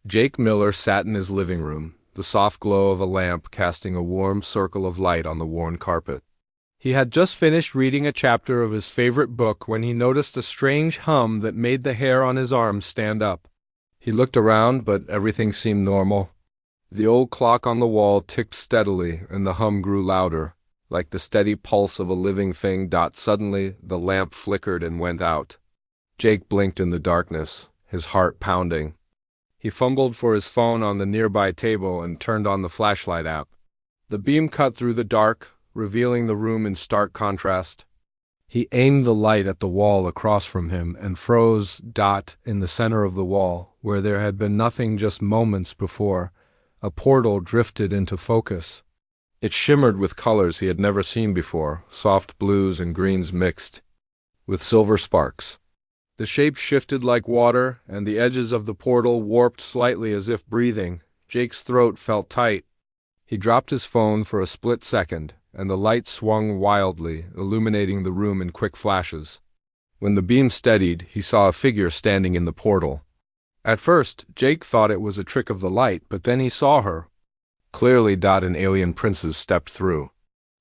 Jake Miller sat in his living room, the soft glow of a lamp casting a warm circle of light on the worn carpet. He had just finished reading a chapter of his favorite book when he noticed a strange hum that made the hair on his arms stand up. He looked around, but everything seemed normal. The old clock on the wall ticked steadily, and the hum grew louder, like the steady pulse of a living thing. Suddenly, the lamp flickered and went out. Jake blinked in the darkness, his heart pounding. He fumbled for his phone on the nearby table and turned on the flashlight app. The beam cut through the dark, revealing the room in stark contrast. He aimed the light at the wall across from him and froze. In the center of the wall, where there had been nothing just moments before, a portal drifted into focus. It shimmered with colors he had never seen before, soft blues and greens mixed, with silver sparks. The shape shifted like water, and the edges of the portal warped slightly as if breathing. Jake's throat felt tight. He dropped his phone for a split second, and the light swung wildly, illuminating the room in quick flashes. When the beam steadied, he saw a figure standing in the portal. At first, Jake thought it was a trick of the light, but then he saw her. Clearly, an alien princess stepped through.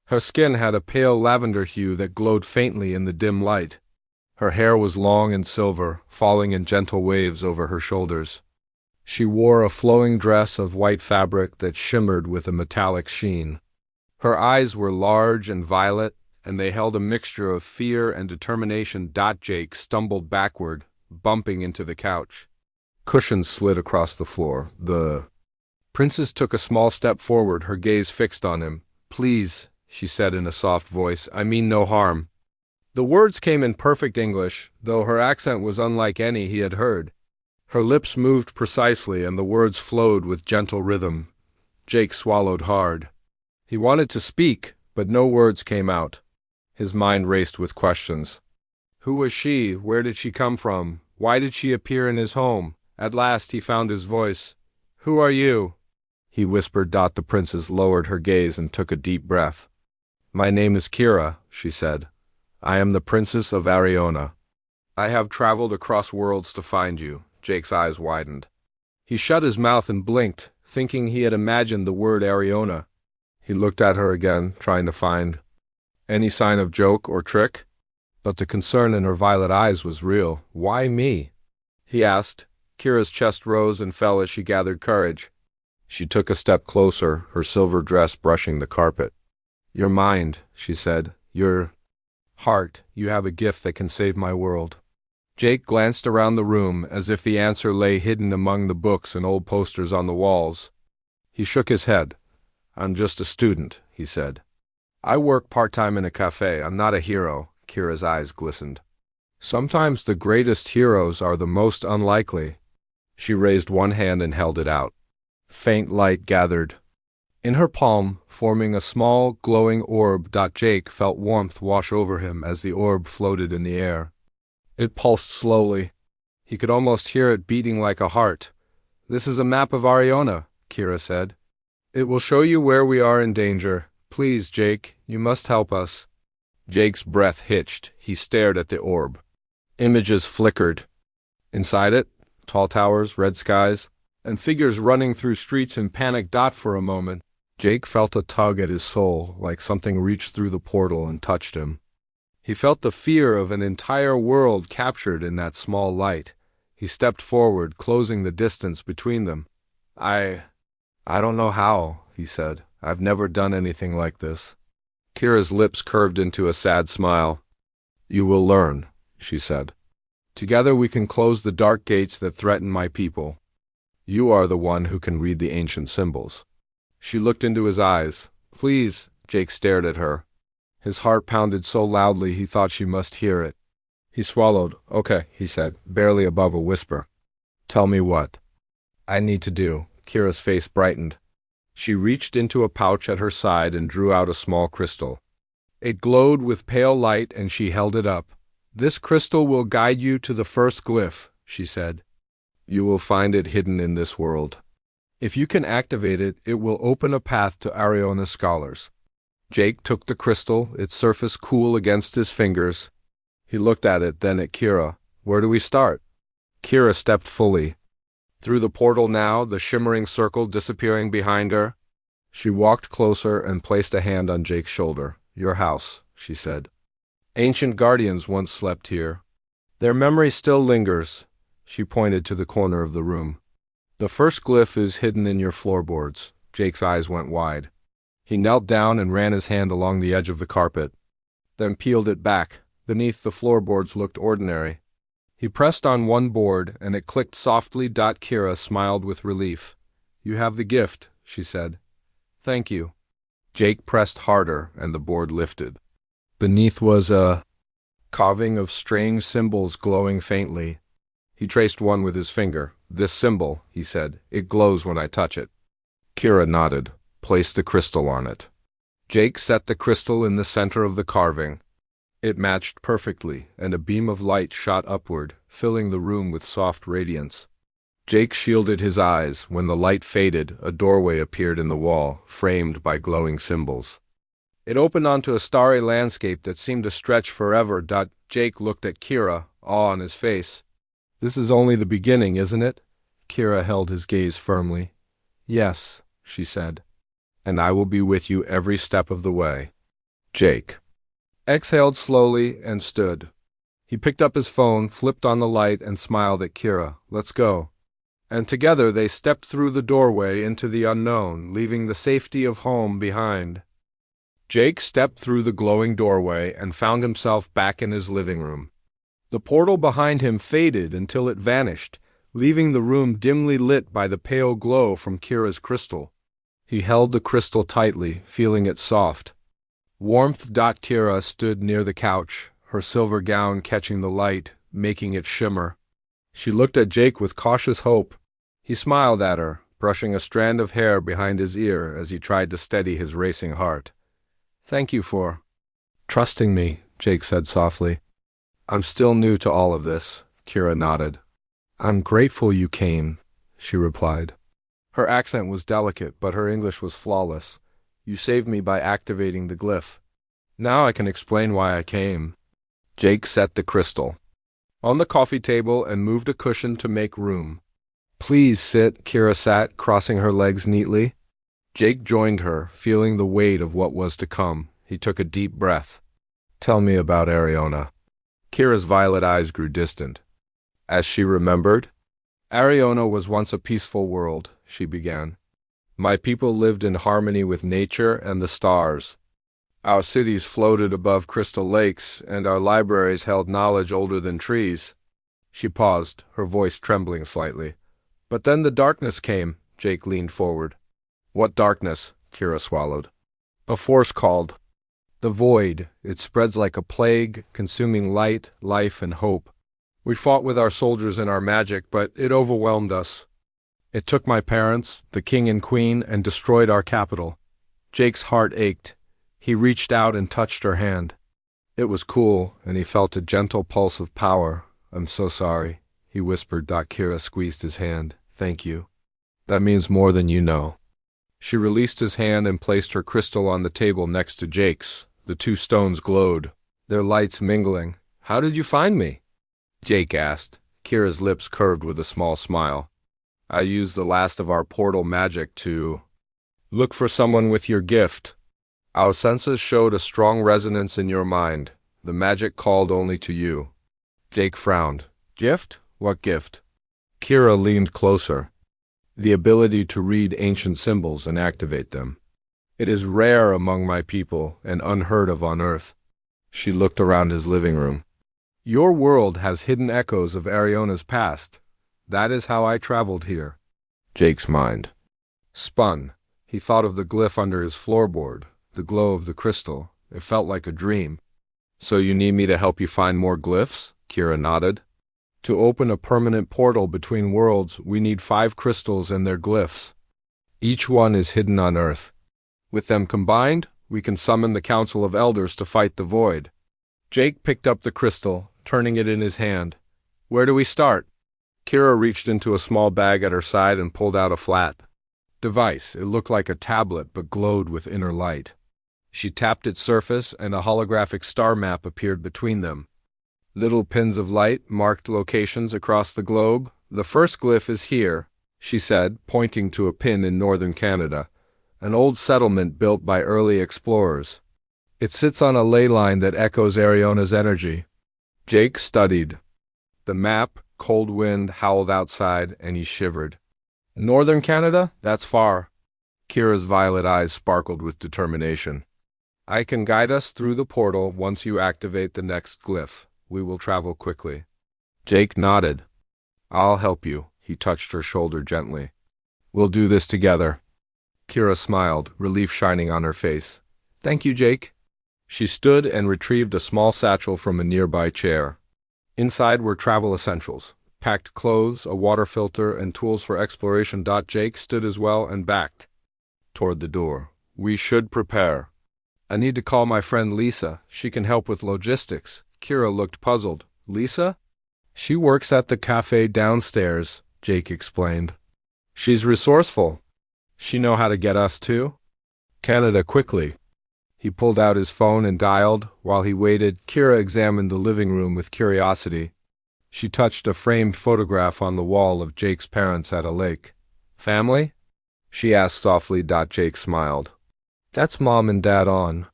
Her skin had a pale lavender hue that glowed faintly in the dim light. Her hair was long and silver, falling in gentle waves over her shoulders. She wore a flowing dress of white fabric that shimmered with a metallic sheen. Her eyes were large and violet, and they held a mixture of fear and determination. Jake stumbled backward, bumping into the couch. Cushions slid across the floor. The princess took a small step forward, her gaze fixed on him. "Please," she said in a soft voice, "I mean no harm." The words came in perfect English, though her accent was unlike any he had heard. Her lips moved precisely, and the words flowed with gentle rhythm. Jake swallowed hard. He wanted to speak, but no words came out. His mind raced with questions. Who was she? Where did she come from? Why did she appear in his home? At last he found his voice. "Who are you?" he whispered. The princess lowered her gaze and took a deep breath. "My name is Kira," she said. "I am the Princess of Ariona. I have traveled across worlds to find you." Jake's eyes widened. He shut his mouth and blinked, thinking he had imagined the word Ariona. He looked at her again, trying to find any sign of joke or trick, but the concern in her violet eyes was real. "Why me?" he asked. Kira's chest rose and fell as she gathered courage. She took a step closer, her silver dress brushing the carpet. "Your mind," she said. "Your heart. You have a gift that can save my world." Jake glanced around the room as if the answer lay hidden among the books and old posters on the walls. He shook his head. "I'm just a student," he said. "I work part-time in a cafe. I'm not a hero." Kira's eyes glistened. "Sometimes the greatest heroes are the most unlikely." She raised one hand and held it out. Faint light gathered in her palm, forming a small, glowing orb. Jake felt warmth wash over him as the orb floated in the air. It pulsed slowly. He could almost hear it beating like a heart. "This is a map of Ariona," Kira said. "It will show you where we are in danger. Please, Jake, you must help us." Jake's breath hitched. He stared at the orb. Images flickered. Inside it, tall towers, red skies, and figures running through streets in panic. For a moment, Jake felt a tug at his soul, like something reached through the portal and touched him. He felt the fear of an entire world captured in that small light. He stepped forward, closing the distance between them. I don't know how," he said. "I've never done anything like this." Kira's lips curved into a sad smile. "You will learn," she said. "Together we can close the dark gates that threaten my people. You are the one who can read the ancient symbols." She looked into his eyes. "Please," Jake stared at her. His heart pounded so loudly he thought she must hear it. He swallowed. "Okay," he said, barely above a whisper. "Tell me what I need to do." Kira's face brightened. She reached into a pouch at her side and drew out a small crystal. It glowed with pale light, and she held it up. "This crystal will guide you to the first glyph," she said. "You will find it hidden in this world. If you can activate it, it will open a path to Ariona scholars." Jake took the crystal, its surface cool against his fingers. He looked at it, then at Kira. "Where do we start?" Kira stepped fully. Through the portal now, the shimmering circle disappearing behind her. She walked closer and placed a hand on Jake's shoulder. Your house, she said. Ancient guardians once slept here. Their memory still lingers. She pointed to the corner of the room. The first glyph is hidden in your floorboards. Jake's eyes went wide. He knelt down and ran his hand along the edge of the carpet, then peeled it back. Beneath, the floorboards looked ordinary. He pressed on one board, and it clicked softly. Kira smiled with relief. You have the gift, she said. Thank you. Jake pressed harder, and the board lifted. Beneath was a carving of strange symbols glowing faintly. He traced one with his finger. This symbol, he said, it glows when I touch it. Kira nodded. Place the crystal on it. Jake set the crystal in the center of the carving. It matched perfectly, and a beam of light shot upward, filling the room with soft radiance. Jake shielded his eyes. When the light faded, a doorway appeared in the wall, framed by glowing symbols. It opened onto a starry landscape that seemed to stretch forever. Jake looked at Kira, awe on his face. This is only the beginning, isn't it? Kira held his gaze firmly. Yes, she said. And I will be with you every step of the way. Jake exhaled slowly and stood. He picked up his phone, flipped on the light, and smiled at Kira. Let's go. And together they stepped through the doorway into the unknown, leaving the safety of home behind. Jake stepped through the glowing doorway and found himself back in his living room. The portal behind him faded until it vanished, leaving the room dimly lit by the pale glow from Kira's crystal. He held the crystal tightly, feeling it soft. Warmth. Kira stood near the couch, her silver gown catching the light, making it shimmer. She looked at Jake with cautious hope. He smiled at her, brushing a strand of hair behind his ear as he tried to steady his racing heart. Thank you for trusting me, Jake said softly. I'm still new to all of this, Kira nodded. I'm grateful you came, she replied. Her accent was delicate, but her English was flawless. You saved me by activating the glyph. Now I can explain why I came. Jake set the crystal on the coffee table and moved a cushion to make room. Please sit, Kira sat, crossing her legs neatly. Jake joined her, feeling the weight of what was to come. He took a deep breath. Tell me about Ariona. Kira's violet eyes grew distant. As she remembered, Ariona was once a peaceful world, she began. My people lived in harmony with nature and the stars. Our cities floated above crystal lakes, and our libraries held knowledge older than trees. She paused, her voice trembling slightly. But then the darkness came. Jake leaned forward. What darkness? Kira swallowed. A force called the void. It spreads like a plague, consuming light, life, and hope. We fought with our soldiers and our magic, but it overwhelmed us. It took my parents, the king and queen, and destroyed our capital. Jake's heart ached. He reached out and touched her hand. It was cool, and he felt a gentle pulse of power. I'm so sorry, he whispered. Kira squeezed his hand. Thank you. That means more than you know. She released his hand and placed her crystal on the table next to Jake's. The two stones glowed, their lights mingling. How did you find me? Jake asked. Kira's lips curved with a small smile. I used the last of our portal magic to look for someone with your gift. Our senses showed a strong resonance in your mind. The magic called only to you. Jake frowned. Gift? What gift? Kira leaned closer. The ability to read ancient symbols and activate them. It is rare among my people and unheard of on Earth. She looked around his living room. Your world has hidden echoes of Ariona's past. That is how I traveled here. Jake's mind spun. He thought of the glyph under his floorboard, the glow of the crystal. It felt like a dream. So you need me to help you find more glyphs? Kira nodded. To open a permanent portal between worlds, we need 5 crystals and their glyphs. Each one is hidden on Earth. With them combined, we can summon the Council of Elders to fight the void. Jake picked up the crystal, turning it in his hand. Where do we start? Kira reached into a small bag at her side and pulled out a flat device. It looked like a tablet but glowed with inner light. She tapped its surface and a holographic star map appeared between them. Little pins of light marked locations across the globe. The first glyph is here, she said, pointing to a pin in northern Canada, an old settlement built by early explorers. It sits on a ley line that echoes Ariona's energy. Jake studied the map. Cold wind howled outside, and he shivered. Northern Canada? That's far. Kira's violet eyes sparkled with determination. I can guide us through the portal once you activate the next glyph. We will travel quickly. Jake nodded. I'll help you. He touched her shoulder gently. We'll do this together. Kira smiled, relief shining on her face. Thank you, Jake. She stood and retrieved a small satchel from a nearby chair. Inside were travel essentials, packed clothes, a water filter, and tools for exploration. Jake stood as well and backed toward the door. We should prepare. I need to call my friend Lisa. She can help with logistics. Kira looked puzzled. Lisa? She works at the cafe downstairs, Jake explained. She's resourceful. She know how to get us too? Canada quickly. He pulled out his phone and dialed. While he waited, Kira examined the living room with curiosity. She touched a framed photograph on the wall of Jake's parents at a lake. Family? She asked softly. Jake smiled. That's Mom and Dad on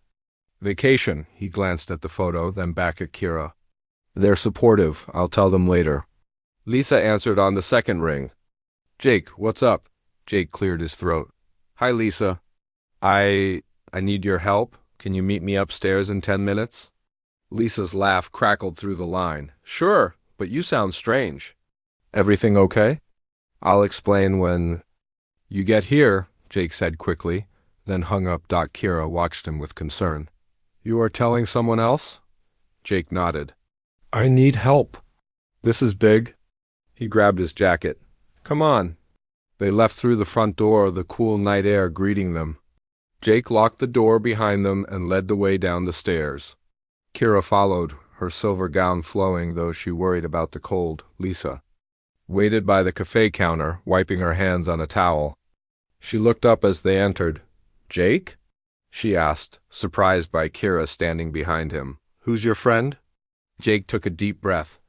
vacation. He glanced at the photo, then back at Kira. They're supportive. I'll tell them later. Lisa answered on the second ring. Jake, what's up? Jake cleared his throat. Hi, Lisa. I need your help. Can you meet me upstairs in 10 minutes? Lisa's laugh crackled through the line. Sure, but you sound strange. Everything okay? I'll explain when you get here, Jake said quickly, then hung up. Kira watched him with concern. You are telling someone else? Jake nodded. I need help. This is big. He grabbed his jacket. Come on. They left through the front door, the cool night air greeting them. Jake locked the door behind them and led the way down the stairs. Kira followed, her silver gown flowing, though she worried about the cold. Lisa waited by the cafe counter, wiping her hands on a towel. She looked up as they entered. Jake? She asked, surprised by Kira standing behind him. Who's your friend? Jake took a deep breath.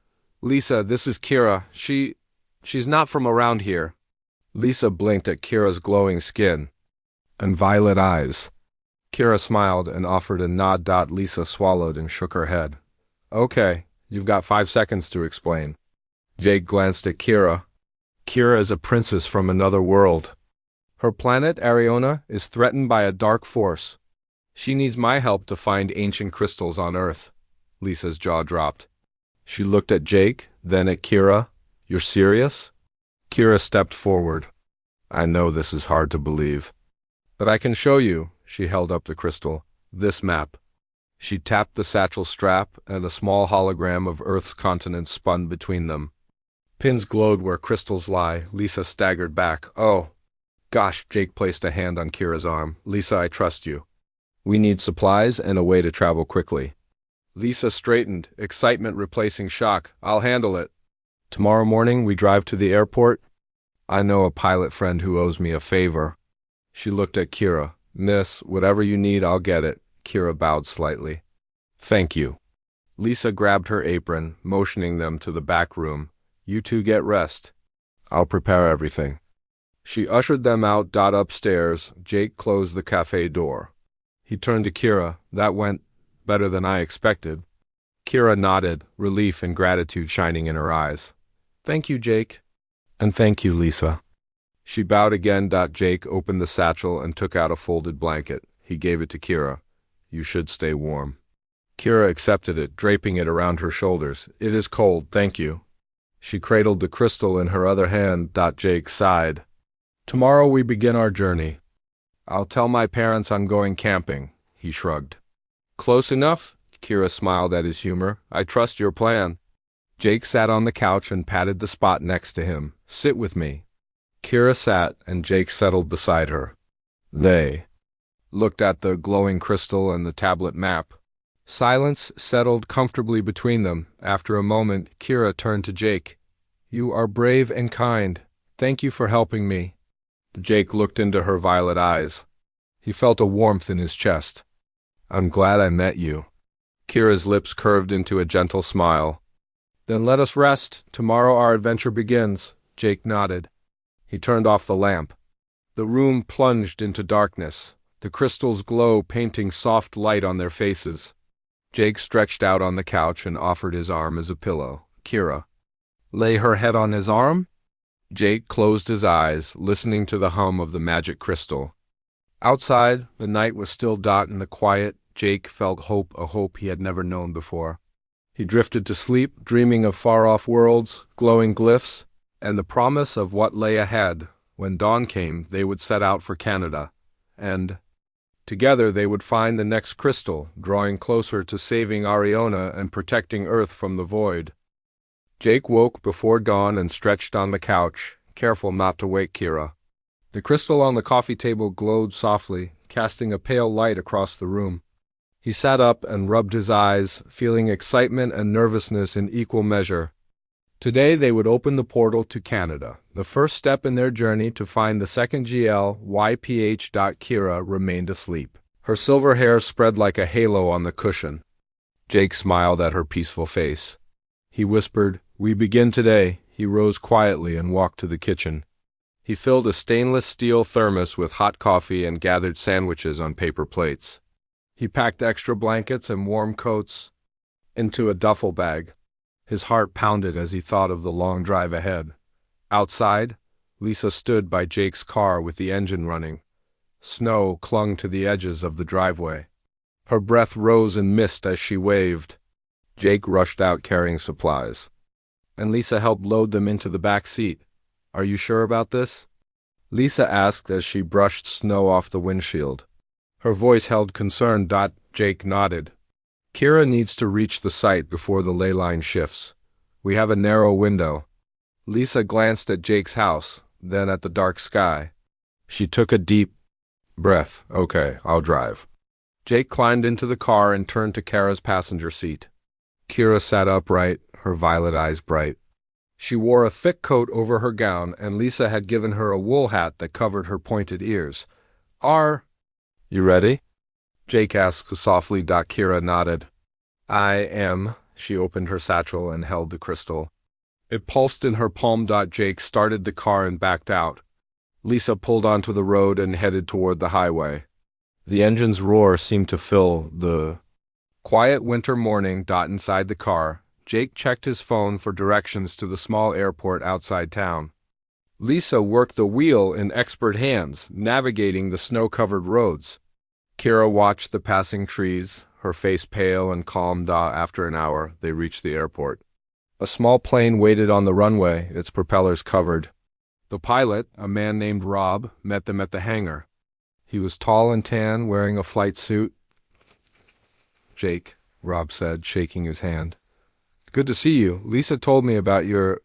Lisa, this is Kira. She's not from around here. Lisa blinked at Kira's glowing skin and violet eyes. Kira smiled and offered a nod. Lisa swallowed and shook her head. Okay, you've got 5 seconds to explain. Jake glanced at Kira. Kira is a princess from another world. Her planet, Ariona, is threatened by a dark force. She needs my help to find ancient crystals on Earth. Lisa's jaw dropped. She looked at Jake, then at Kira. You're serious? Kira stepped forward. I know this is hard to believe. But I can show you. She held up the crystal. This map. She tapped the satchel strap, and a small hologram of Earth's continents spun between them. Pins glowed where crystals lie. Lisa staggered back. Oh. Gosh, Jake placed a hand on Kira's arm. Lisa, I trust you. We need supplies and a way to travel quickly. Lisa straightened, excitement replacing shock. I'll handle it. Tomorrow morning we drive to the airport. I know a pilot friend who owes me a favor. She looked at Kira. Miss, whatever you need, I'll get it. Kira bowed slightly. Thank you. Lisa grabbed her apron, motioning them to the back room. You two get rest. I'll prepare everything. She ushered them out. Upstairs, Jake closed the cafe door. He turned to Kira. That went better than I expected. Kira nodded, relief and gratitude shining in her eyes. Thank you, Jake. And thank you, Lisa. She bowed again. Jake opened the satchel and took out a folded blanket. He gave it to Kira. You should stay warm. Kira accepted it, draping it around her shoulders. It is cold, thank you. She cradled the crystal in her other hand. Jake sighed. Tomorrow we begin our journey. I'll tell my parents I'm going camping. He shrugged. Close enough? Kira smiled at his humor. I trust your plan. Jake sat on the couch and patted the spot next to him. Sit with me. Kira sat, and Jake settled beside her. They looked at the glowing crystal and the tablet map. Silence settled comfortably between them. After a moment, Kira turned to Jake. You are brave and kind. Thank you for helping me. Jake looked into her violet eyes. He felt a warmth in his chest. I'm glad I met you. Kira's lips curved into a gentle smile. Then let us rest. Tomorrow our adventure begins. Jake nodded. He turned off the lamp. The room plunged into darkness, the crystals glow painting soft light on their faces. Jake stretched out on the couch and offered his arm as a pillow. Kira lay her head on his arm. Jake closed his eyes, listening to the hum of the magic crystal. Outside, the night was still. In the quiet, Jake felt hope, a hope he had never known before. He drifted to sleep, dreaming of far-off worlds, glowing glyphs, and the promise of what lay ahead. When dawn came, they would set out for Canada, and together they would find the next crystal, drawing closer to saving Ariona and protecting Earth from the void. Jake woke before dawn and stretched on the couch, careful not to wake Kira. The crystal on the coffee table glowed softly, casting a pale light across the room. He sat up and rubbed his eyes, feeling excitement and nervousness in equal measure. Today they would open the portal to Canada, the first step in their journey to find the second GL. YPH. Kira remained asleep. Her silver hair spread like a halo on the cushion. Jake smiled at her peaceful face. He whispered, "We begin today." He rose quietly and walked to the kitchen. He filled a stainless steel thermos with hot coffee and gathered sandwiches on paper plates. He packed extra blankets and warm coats into a duffel bag. His heart pounded as he thought of the long drive ahead. Outside, Lisa stood by Jake's car with the engine running. Snow clung to the edges of the driveway. Her breath rose in mist as she waved. Jake rushed out carrying supplies, and Lisa helped load them into the back seat. "Are you sure about this?" Lisa asked as she brushed snow off the windshield. Her voice held concern. Jake nodded. "Kira needs to reach the site before the ley line shifts. We have a narrow window." Lisa glanced at Jake's house, then at the dark sky. She took a deep breath. "Okay, I'll drive." Jake climbed into the car and turned to Kara's passenger seat. Kira sat upright, her violet eyes bright. She wore a thick coat over her gown, and Lisa had given her a wool hat that covered her pointed ears. "Are you ready?" Jake asked softly. Kira nodded. "I am." She opened her satchel and held the crystal. It pulsed in her palm. Jake started the car and backed out. Lisa pulled onto the road and headed toward the highway. The engine's roar seemed to fill the quiet winter morning. Inside the car, Jake checked his phone for directions to the small airport outside town. Lisa worked the wheel in expert hands, navigating the snow-covered roads. Kira watched the passing trees, her face pale and calm. After an hour, they reached the airport. A small plane waited on the runway, its propellers covered. The pilot, a man named Rob, met them at the hangar. He was tall and tan, wearing a flight suit. "Jake," Rob said, shaking his hand. "Good to see you. Lisa told me about your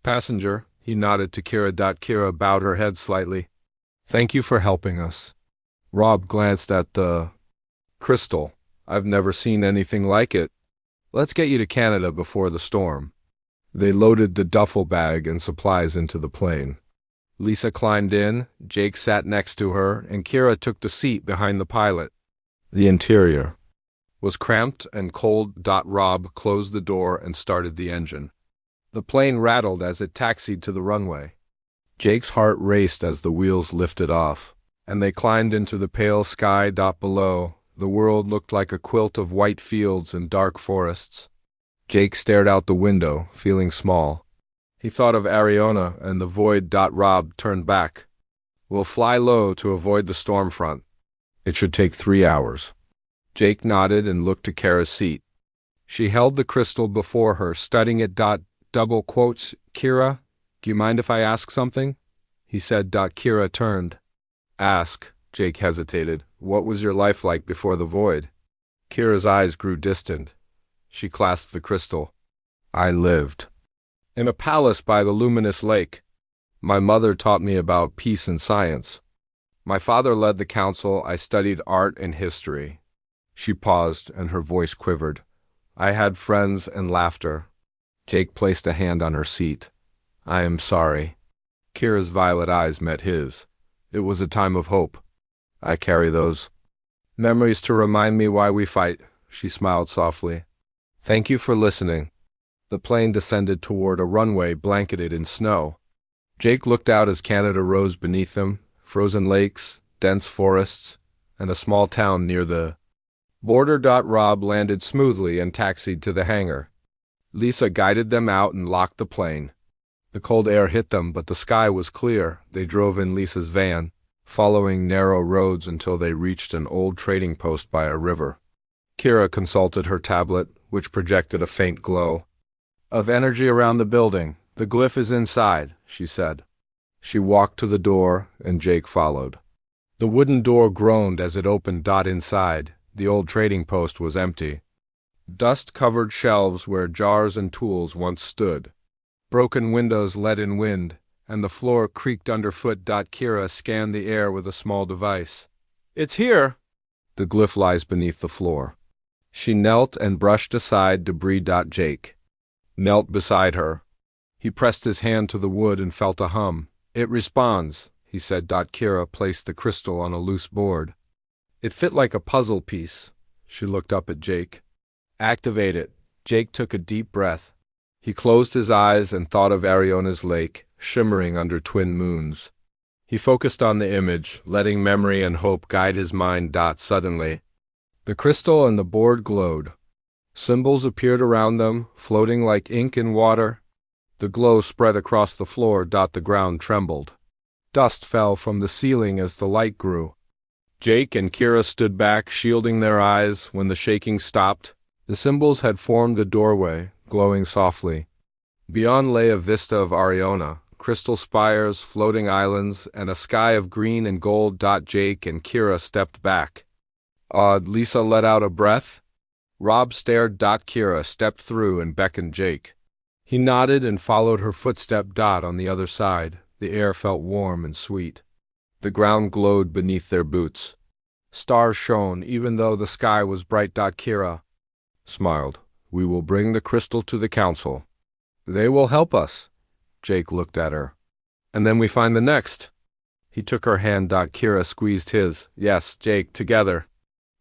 passenger." He nodded to Kira. Kira bowed her head slightly. "Thank you for helping us." Rob glanced at the crystal. "I've never seen anything like it. Let's get you to Canada before the storm." They loaded the duffel bag and supplies into the plane. Lisa climbed in, Jake sat next to her, and Kira took the seat behind the pilot. The interior was cramped and cold. Rob closed the door and started the engine. The plane rattled as it taxied to the runway. Jake's heart raced as the wheels lifted off, and they climbed into the pale sky. Below, the world looked like a quilt of white fields and dark forests. Jake stared out the window, feeling small. He thought of Ariona and the void. Rob turned back. "We'll fly low to avoid the storm front. It should take 3 hours." Jake nodded and looked to Kara's seat. She held the crystal before her, studying it. Double quotes, "Kira, do you mind if I ask something?" he said. Kira turned. "Ask." Jake hesitated. "What was your life like before the void?" Kira's eyes grew distant. She clasped the crystal. "I lived in a palace by the luminous lake. My mother taught me about peace and science. My father led the council. I studied art and history." She paused, and her voice quivered. "I had friends and laughter." Jake placed a hand on her seat. "I am sorry." Kira's violet eyes met his. It was a time of hope. "I carry those memories to remind me why we fight." She smiled softly. "Thank you for listening." The plane descended toward a runway blanketed in snow. Jake looked out as Canada rose beneath them, frozen lakes, dense forests, and a small town near the border. Rob landed smoothly and taxied to the hangar. Lisa guided them out and locked the plane. The cold air hit them, but the sky was clear. They drove in Lisa's van, following narrow roads until they reached an old trading post by a river. Kira consulted her tablet, which projected a faint glow of energy around the building. "The glyph is inside," she said. She walked to the door, and Jake followed. The wooden door groaned as it opened. Inside, the old trading post was empty. Dust-covered shelves where jars and tools once stood. Broken windows let in wind, and the floor creaked underfoot. Kira scanned the air with a small device. "It's here!" "The glyph lies beneath the floor." She knelt and brushed aside debris. Jake knelt beside her. He pressed his hand to the wood and felt a hum. "It responds," he said. Kira placed the crystal on a loose board. It fit like a puzzle piece. She looked up at Jake. "Activate it." Jake took a deep breath. He closed his eyes and thought of Ariona's lake, shimmering under twin moons. He focused on the image, letting memory and hope guide his mind. Suddenly, the crystal and the board glowed. Symbols appeared around them, floating like ink in water. The glow spread across the floor. The ground trembled. Dust fell from the ceiling as the light grew. Jake and Kira stood back, shielding their eyes. When the shaking stopped, the symbols had formed a doorway, glowing softly. Beyond lay a vista of Ariona, crystal spires, floating islands, and a sky of green and gold. Jake and Kira stepped back. Awed, Lisa let out a breath. Rob stared. Kira stepped through and beckoned Jake. He nodded and followed her footstep. On the other side, the air felt warm and sweet. The ground glowed beneath their boots. Stars shone, even though the sky was bright. Kira smiled. "We will bring the crystal to the council. They will help us." Jake looked at her. "And then we find the next." He took her hand. Kira squeezed his. "Yes, Jake, together."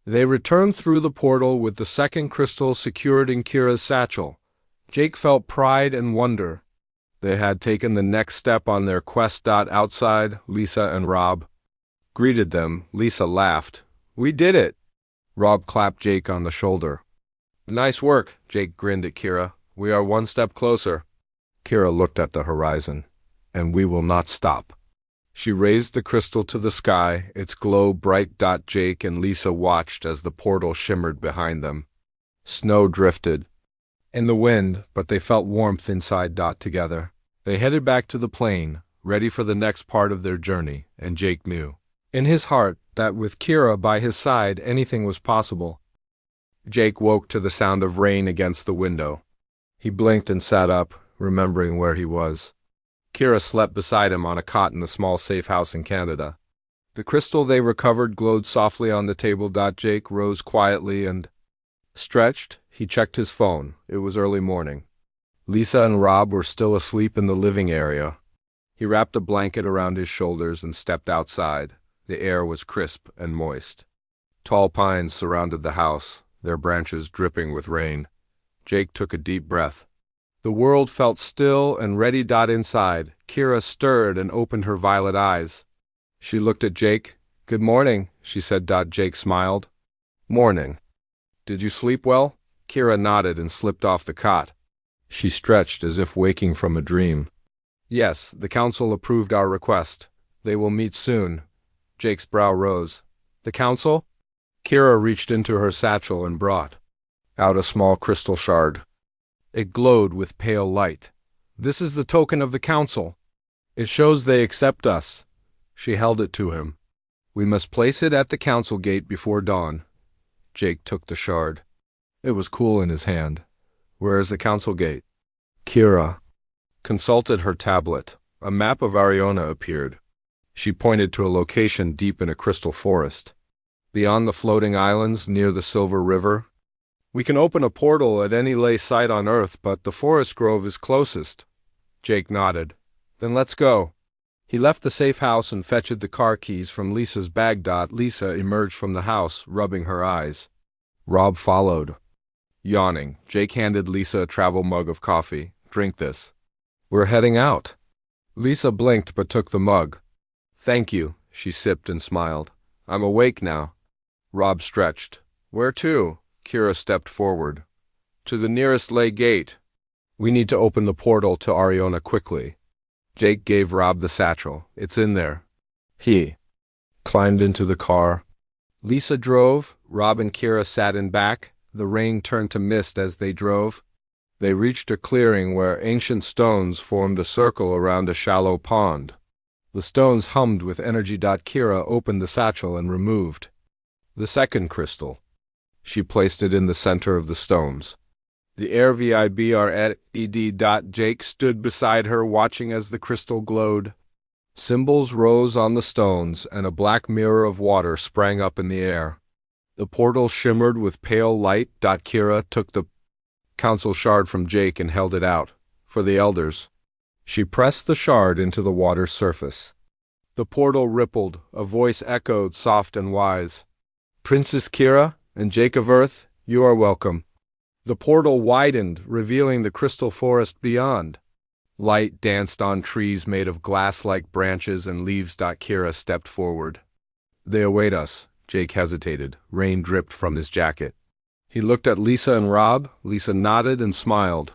They returned through the portal with the second crystal secured in Kira's satchel. Jake felt pride and wonder. They had taken the next step on their quest. Outside, Lisa and Rob greeted them. Lisa laughed. "We did it!" Rob clapped Jake on the shoulder. "Nice work," Jake grinned at Kira. "We are one step closer." Kira looked at the horizon. "And we will not stop." She raised the crystal to the sky, its glow bright. Jake and Lisa watched as the portal shimmered behind them. Snow drifted in the wind, but they felt warmth inside. Together, they headed back to the plane, ready for the next part of their journey, and Jake knew, in his heart, that with Kira by his side, anything was possible. Jake woke to the sound of rain against the window. He blinked and sat up, remembering where he was. Kira slept beside him on a cot in the small safe house in Canada. The crystal they recovered glowed softly on the table. Jake rose quietly and stretched. He checked his phone. It was early morning. Lisa and Rob were still asleep in the living area. He wrapped a blanket around his shoulders and stepped outside. The air was crisp and moist. Tall pines surrounded the house, their branches dripping with rain. Jake took a deep breath. The world felt still and ready. Inside, Kira stirred and opened her violet eyes. She looked at Jake. "Good morning," she said. Jake smiled. "Morning. Did you sleep well?" Kira nodded and slipped off the cot. She stretched as if waking from a dream. "Yes, the council approved our request. They will meet soon." Jake's brow rose. "The council?" Kira reached into her satchel and brought out a small crystal shard. It glowed with pale light. "This is the token of the council. It shows they accept us." She held it to him. "We must place it at the council gate before dawn." Jake took the shard. It was cool in his hand. "Where is the council gate?" Kira consulted her tablet. A map of Ariona appeared. She pointed to a location deep in a crystal forest. Beyond the floating islands near the Silver River. "We can open a portal at any lay site on Earth, but the forest grove is closest." Jake nodded. "Then let's go." He left the safe house and fetched the car keys from Lisa's bag. Lisa emerged from the house, rubbing her eyes. Rob followed. Yawning, Jake handed Lisa a travel mug of coffee. Drink this. We're heading out. Lisa blinked but took the mug. Thank you, she sipped and smiled. I'm awake now. Rob stretched. Where to? Kira stepped forward. To the nearest lay gate. We need to open the portal to Ariona quickly. Jake gave Rob the satchel. It's in there. He climbed into the car. Lisa drove. Rob and Kira sat in back. The rain turned to mist as they drove. They reached a clearing where ancient stones formed a circle around a shallow pond. The stones hummed with energy. Kira opened the satchel and removed the second crystal. She placed it in the center of the stones. The air VIBRED. Jake stood beside her, watching as the crystal glowed. Symbols rose on the stones, and a black mirror of water sprang up in the air. The portal shimmered with pale light. Kira took the council shard from Jake and held it out. For the elders. She pressed the shard into the water's surface. The portal rippled. A voice echoed, soft and wise. Princess Kira and Jake of Earth, you are welcome. The portal widened, revealing the crystal forest beyond. Light danced on trees made of glass-like branches and leaves. Kira stepped forward. They await us. Jake hesitated. Rain dripped from his jacket. He looked at Lisa and Rob. Lisa nodded and smiled.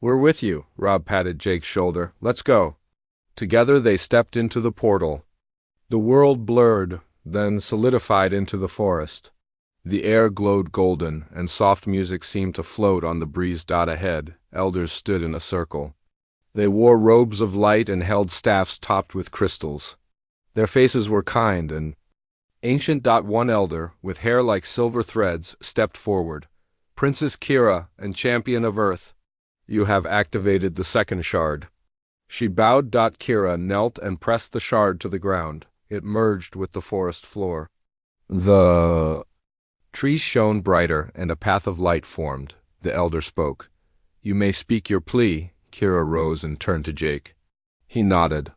We're with you. Rob patted Jake's shoulder. Let's go. Together they stepped into the portal. The world blurred, then solidified into the forest. The air glowed golden, and soft music seemed to float on the breeze. Ahead, elders stood in a circle. They wore robes of light and held staffs topped with crystals. Their faces were kind and ancient. One elder, with hair like silver threads, stepped forward. Princess Kira and Champion of Earth, you have activated the second shard. She bowed. Kira knelt and pressed the shard to the ground. It merged with the forest floor. The trees shone brighter, and a path of light formed. The elder spoke. You may speak your plea. Kira rose and turned to Jake. He nodded.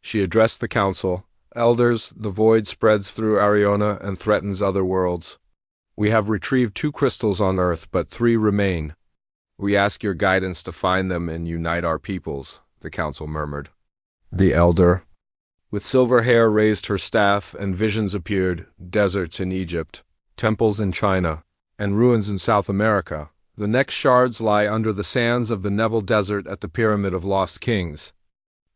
She addressed the council. Elders, the void spreads through Ariona and threatens other worlds. We have retrieved 2 crystals on Earth, but 3 remain. We ask your guidance to find them and unite our peoples, the council murmured. The elder, with silver hair, raised her staff, and visions appeared, deserts in Egypt, temples in China, and ruins in South America. The next shards lie under the sands of the Neville Desert at the Pyramid of Lost Kings,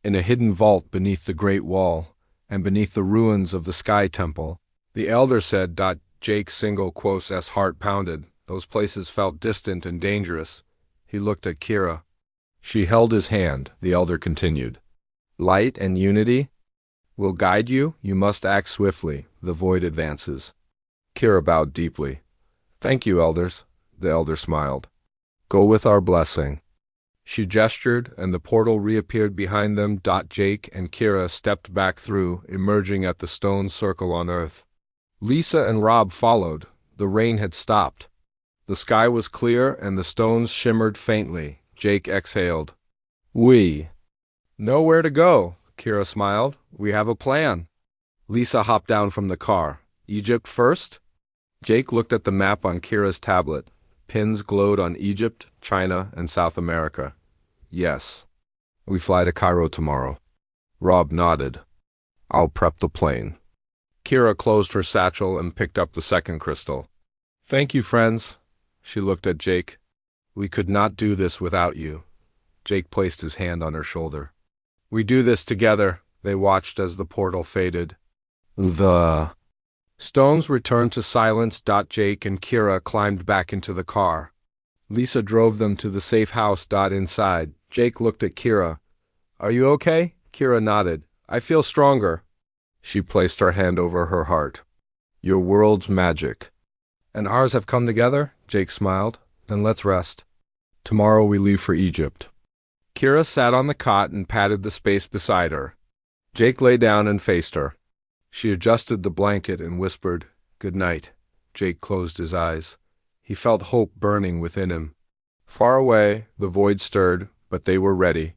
in a hidden vault beneath the Great Wall, and beneath the ruins of the Sky Temple. The elder said. Jake's single quote's heart pounded. Those places felt distant and dangerous. He looked at Kira. She held his hand. The elder continued. Light and unity will guide you. You must act swiftly. The void advances. Kira bowed deeply. Thank you, elders. The elder smiled. Go with our blessing. She gestured, and the portal reappeared behind them. Jake and Kira stepped back through, emerging at the stone circle on Earth. Lisa and Rob followed. The rain had stopped. The sky was clear, and the stones shimmered faintly. Jake exhaled. We know where to go, Kira smiled. We have a plan. Lisa hopped down from the car. Egypt first? Jake looked at the map on Kira's tablet. Pins glowed on Egypt, China, and South America. Yes. We fly to Cairo tomorrow. Rob nodded. I'll prep the plane. Kira closed her satchel and picked up the second crystal. Thank you, friends. She looked at Jake. We could not do this without you. Jake placed his hand on her shoulder. We do this together. They watched as the portal faded. The stones returned to silence. Jake and Kira climbed back into the car. Lisa drove them to the safe house. Inside, Jake looked at Kira. Are you okay? Kira nodded. I feel stronger. She placed her hand over her heart. Your world's magic. And ours have come together? Jake smiled. Then let's rest. Tomorrow we leave for Egypt. Kira sat on the cot and patted the space beside her. Jake lay down and faced her. She adjusted the blanket and whispered, Good night. Jake closed his eyes. He felt hope burning within him. Far away, the void stirred, but they were ready.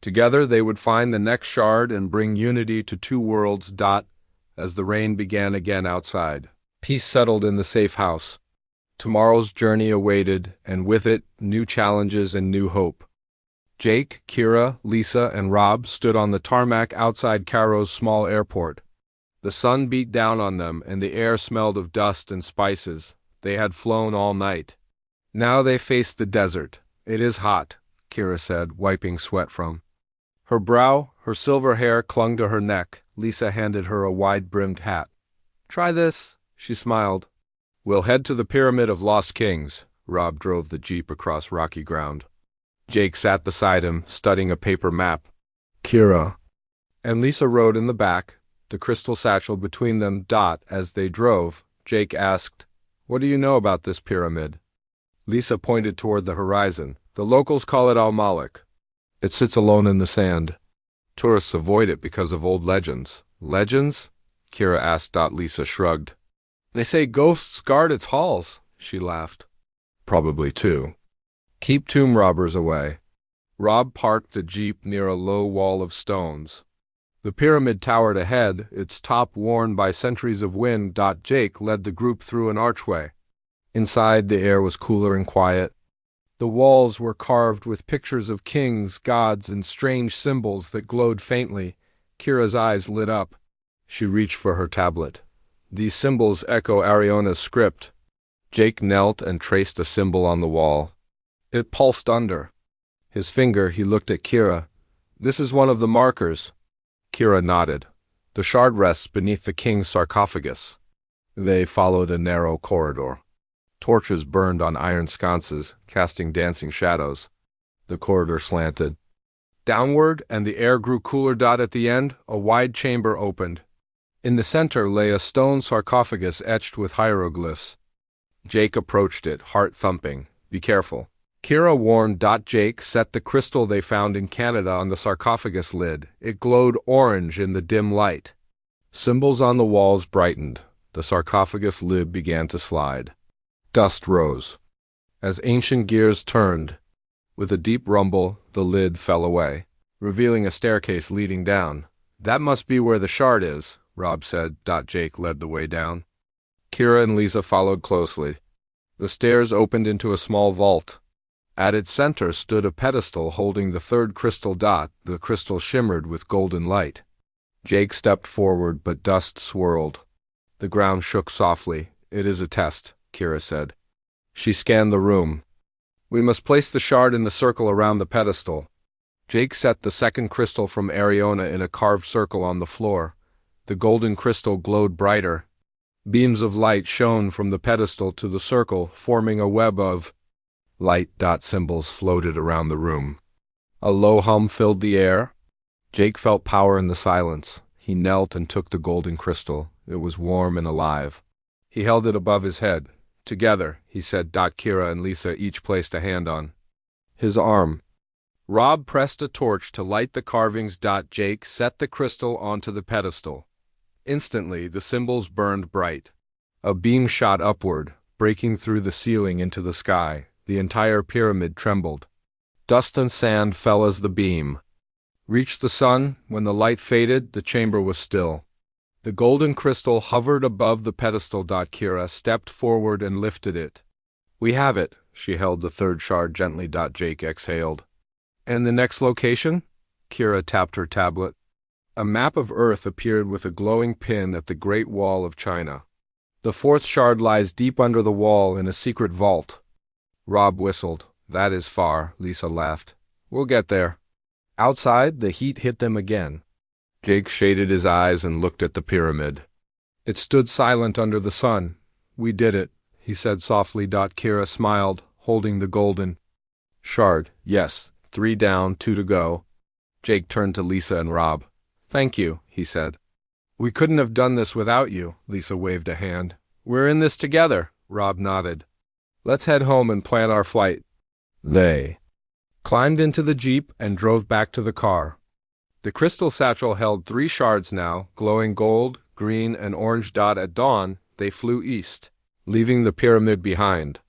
Together they would find the next shard and bring unity to 2 worlds. As the rain began again outside, peace settled in the safe house. Tomorrow's journey awaited, and with it, new challenges and new hope. Jake, Kira, Lisa, and Rob stood on the tarmac outside Cairo's small airport. The sun beat down on them, and the air smelled of dust and spices. They had flown all night. Now they faced the desert. It is hot, Kira said, wiping sweat from her brow. Her silver hair clung to her neck. Lisa handed her a wide-brimmed hat. Try this, she smiled. We'll head to the Pyramid of Lost Kings. Rob drove the jeep across rocky ground. Jake sat beside him, studying a paper map. Kira and Lisa rode in the back, the crystal satchel between them. As they drove, Jake asked, What do you know about this pyramid? Lisa pointed toward the horizon. The locals call it Al-Malik. It sits alone in the sand. Tourists avoid it because of old legends. Legends? Kira asked. Lisa shrugged. They say ghosts guard its halls, she laughed. Probably too. Keep tomb robbers away. Rob parked the jeep near a low wall of stones. The pyramid towered ahead, its top worn by centuries of wind. Jake led the group through an archway. Inside, the air was cooler and quiet. The walls were carved with pictures of kings, gods, and strange symbols that glowed faintly. Kira's eyes lit up. She reached for her tablet. These symbols echo Ariona's script. Jake knelt and traced a symbol on the wall. It pulsed under his finger. He looked at Kira. This is one of the markers. Kira nodded. The shard rests beneath the king's sarcophagus. They followed a narrow corridor. Torches burned on iron sconces, casting dancing shadows. The corridor slanted downward, and the air grew cooler. At the end, a wide chamber opened. In the center lay a stone sarcophagus etched with hieroglyphs. Jake approached it, heart thumping. Be careful. Kira warned. Jake set the crystal they found in Canada on the sarcophagus lid. It glowed orange in the dim light. Symbols on the walls brightened. The sarcophagus lid began to slide. Dust rose. As ancient gears turned, with a deep rumble, the lid fell away, revealing a staircase leading down. That must be where the shard is, Rob said. Jake led the way down. Kira and Lisa followed closely. The stairs opened into a small vault. At its center stood a pedestal holding the third crystal. The crystal shimmered with golden light. Jake stepped forward, but dust swirled. The ground shook softly. It is a test, Kira said. She scanned the room. We must place the shard in the circle around the pedestal. Jake set the second crystal from Ariona in a carved circle on the floor. The golden crystal glowed brighter. Beams of light shone from the pedestal to the circle, forming a web of light. Symbols floated around the room. A low hum filled the air. Jake felt power in the silence. He knelt and took the golden crystal. It was warm and alive. He held it above his head. Together, he said. Kira and Lisa each placed a hand on his arm. Rob pressed a torch to light the carvings. Jake set the crystal onto the pedestal. Instantly, the symbols burned bright. A beam shot upward, breaking through the ceiling into the sky. The entire pyramid trembled. Dust and sand fell as the beam reached the sun. When the light faded, the chamber was still. The golden crystal hovered above the pedestal. Kira stepped forward and lifted it. We have it. She held the third shard gently. Jake exhaled. And the next location? Kira tapped her tablet. A map of Earth appeared with a glowing pin at the Great Wall of China. The fourth shard lies deep under the wall in a secret vault. Rob whistled. That is far, Lisa laughed. We'll get there. Outside, the heat hit them again. Jake shaded his eyes and looked at the pyramid. It stood silent under the sun. We did it, he said softly. Kira smiled, holding the golden shard. Yes, 3 down, 2 to go. Jake turned to Lisa and Rob. Thank you, he said. We couldn't have done this without you, Lisa waved a hand. We're in this together, Rob nodded. Let's head home and plan our flight. They climbed into the jeep and drove back to the car. The crystal satchel held 3 shards now, glowing gold, green, and orange. At dawn, they flew east, leaving the pyramid behind.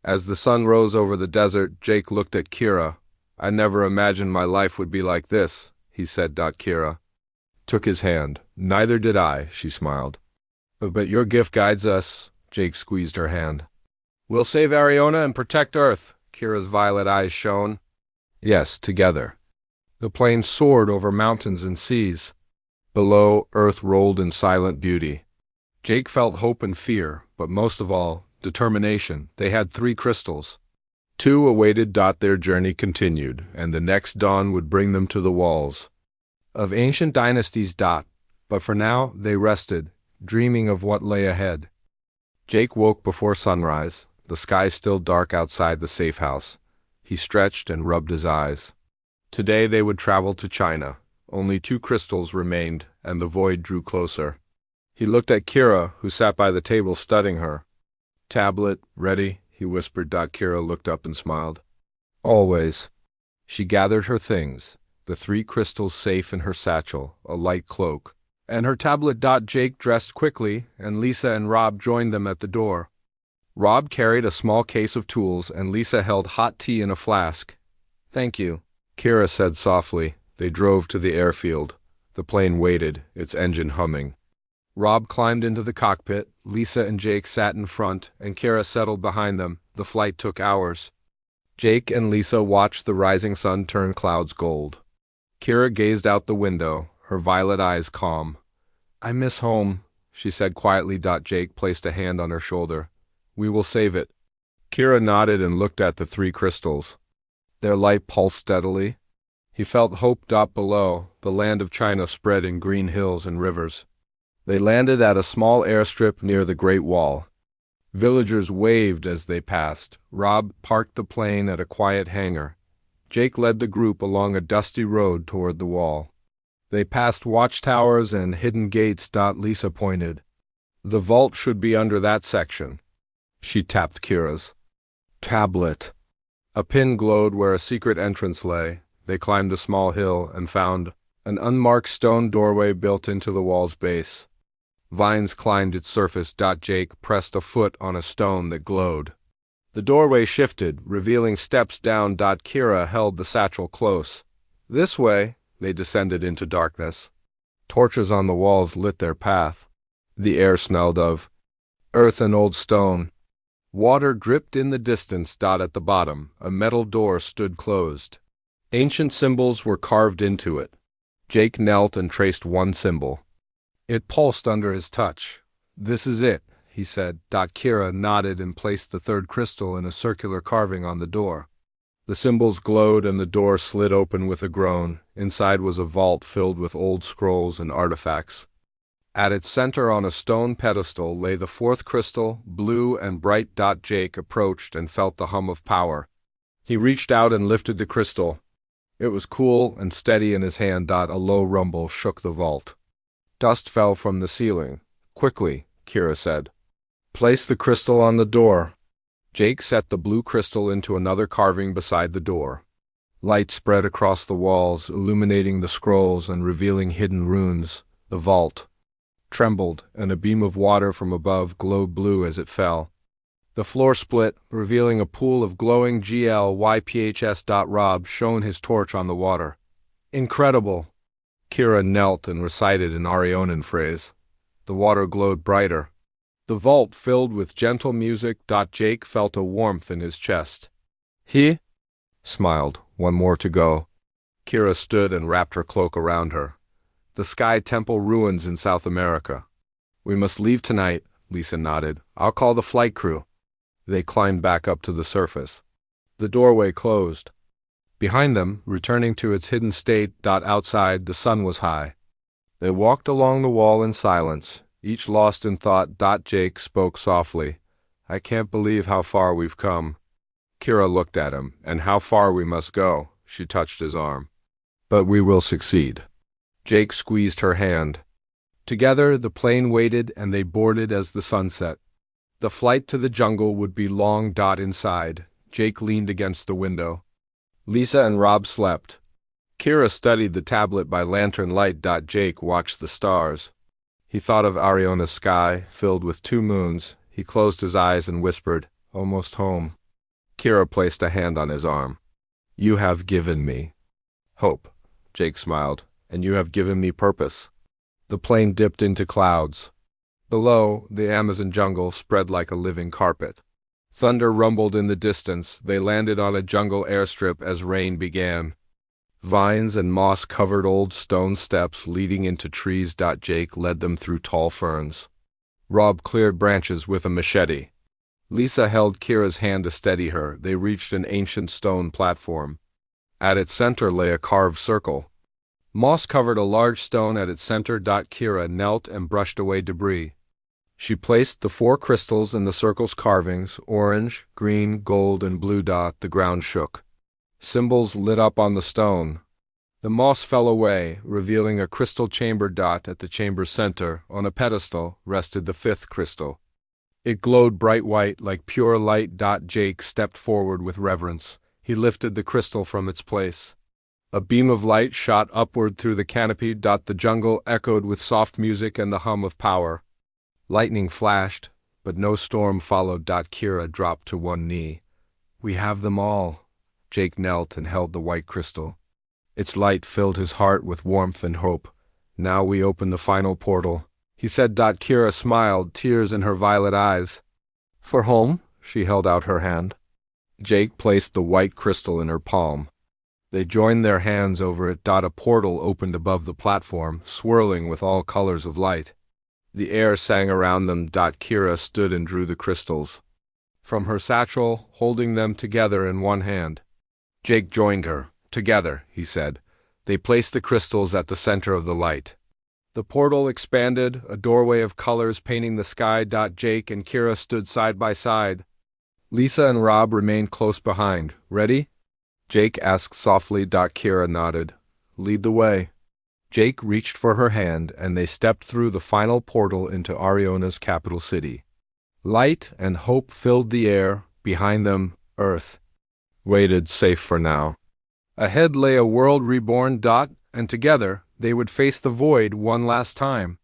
As the sun rose over the desert, Jake looked at Kira. I never imagined my life would be like this, he said. Kira took his hand. Neither did I, she smiled. But your gift guides us. Jake squeezed her hand. We'll save Ariona and protect Earth, Kira's violet eyes shone. Yes, together. The plane soared over mountains and seas. Below, Earth rolled in silent beauty. Jake felt hope and fear, but most of all, determination. They had 3 crystals. 2 awaited. Their journey continued, and the next dawn would bring them to the walls of ancient dynasties. But for now, they rested, dreaming of what lay ahead. Jake woke before sunrise, the sky still dark outside the safe house. He stretched and rubbed his eyes. Today they would travel to China. Only 2 crystals remained, and the void drew closer. He looked at Kira, who sat by the table studying her. Tablet, ready, he whispered. Kira looked up and smiled. Always. She gathered her things, the 3 crystals safe in her satchel, a light cloak, and her tablet. Jake dressed quickly, and Lisa and Rob joined them at the door. Rob carried a small case of tools, and Lisa held hot tea in a flask. Thank you, Kira said softly. They drove to the airfield. The plane waited, its engine humming. Rob climbed into the cockpit, Lisa and Jake sat in front, and Kira settled behind them. The flight took hours. Jake and Lisa watched the rising sun turn clouds gold. Kira gazed out the window, her violet eyes calm. I miss home, she said quietly. Jake placed a hand on her shoulder. We will save it. Kira nodded and looked at the 3 crystals. Their light pulsed steadily. He felt hope. Below, the land of China spread in green hills and rivers. They landed at a small airstrip near the Great Wall. Villagers waved as they passed. Rob parked the plane at a quiet hangar. Jake led the group along a dusty road toward the wall. They passed watchtowers and hidden gates. Lisa pointed. The vault should be under that section. She tapped Kira's tablet. A pin glowed where a secret entrance lay. They climbed a small hill and found an unmarked stone doorway built into the wall's base. Vines climbed its surface. Jake pressed a foot on a stone that glowed. The doorway shifted, revealing steps down. Kira held the satchel close. This way. They descended into darkness. Torches on the walls lit their path. The air smelled of earth and old stone. Water dripped in the distance. At the bottom, a metal door stood closed. Ancient symbols were carved into it. Jake knelt and traced one symbol. It pulsed under his touch. This is it, he said. Kira nodded and placed the 3rd crystal in a circular carving on the door. The symbols glowed and the door slid open with a groan. Inside was a vault filled with old scrolls and artifacts. At its center on a stone pedestal lay the 4th crystal, blue and bright. Jake approached and felt the hum of power. He reached out and lifted the crystal. It was cool and steady in his hand. A low rumble shook the vault. Dust fell from the ceiling. Quickly, Kira said. Place the crystal on the door. Jake set the blue crystal into another carving beside the door. Light spread across the walls, illuminating the scrolls and revealing hidden runes. The vault trembled, and a beam of water from above glowed blue as it fell. The floor split, revealing a pool of glowing GLYPHS. Rob shone his torch on the water. Incredible! Kira knelt and recited an Arionan phrase. The water glowed brighter. The vault filled with gentle music. Jake felt a warmth in his chest. He smiled. One more to go. Kira stood and wrapped her cloak around her. The Sky Temple ruins in South America. We must leave tonight, Lisa nodded. I'll call the flight crew. They climbed back up to the surface. The doorway closed. Behind them, returning to its hidden state. Outside, the sun was high. They walked along the wall in silence, each lost in thought. Jake spoke softly. I can't believe how far we've come. Kira looked at him. And how far we must go. She touched his arm. But we will succeed. Jake squeezed her hand. Together, the plane waited and they boarded as the sun set. The flight to the jungle would be long. Inside, Jake leaned against the window. Lisa and Rob slept. Kira studied the tablet by lantern light. Jake watched the stars. He thought of Ariona's sky, filled with 2 moons. He closed his eyes and whispered, almost home. Kira placed a hand on his arm. You have given me hope, Jake smiled, and you have given me purpose. The plane dipped into clouds. Below, the Amazon jungle spread like a living carpet. Thunder rumbled in the distance. They landed on a jungle airstrip as rain began. Vines and moss-covered old stone steps leading into trees. Jake led them through tall ferns. Rob cleared branches with a machete. Lisa held Kira's hand to steady her. They reached an ancient stone platform. At its center lay a carved circle. Moss covered a large stone at its center. Kira knelt and brushed away debris. She placed the 4 crystals in the circle's carvings: orange, green, gold, and blue. The ground shook. Symbols lit up on the stone. The moss fell away, revealing a crystal chamber. At the chamber's center, on a pedestal, rested the 5th crystal. It glowed bright white, like pure light. Jake stepped forward with reverence. He lifted the crystal from its place. A beam of light shot upward through the canopy. The jungle echoed with soft music and the hum of power. Lightning flashed, but no storm followed. Kira dropped to one knee. "We have them all." Jake knelt and held the white crystal. Its light filled his heart with warmth and hope. "Now we open the final portal," he said. Kira smiled, tears in her violet eyes. "For home?" She held out her hand. Jake placed the white crystal in her palm. They joined their hands over it. A portal opened above the platform, swirling with all colors of light. The air sang around them. Kira stood and drew the crystals from her satchel, holding them together in one hand. Jake joined her. "Together," he said. They placed the crystals at the center of the light. The portal expanded, a doorway of colors painting the sky. Jake and Kira stood side by side. Lisa and Rob remained close behind. "Ready?" Jake asked softly. Kira nodded. "Lead the way." Jake reached for her hand, and they stepped through the final portal into Ariona's capital city. Light and hope filled the air. Behind them, Earth waited, safe for now. Ahead lay a world reborn. And together, they would face the void one last time.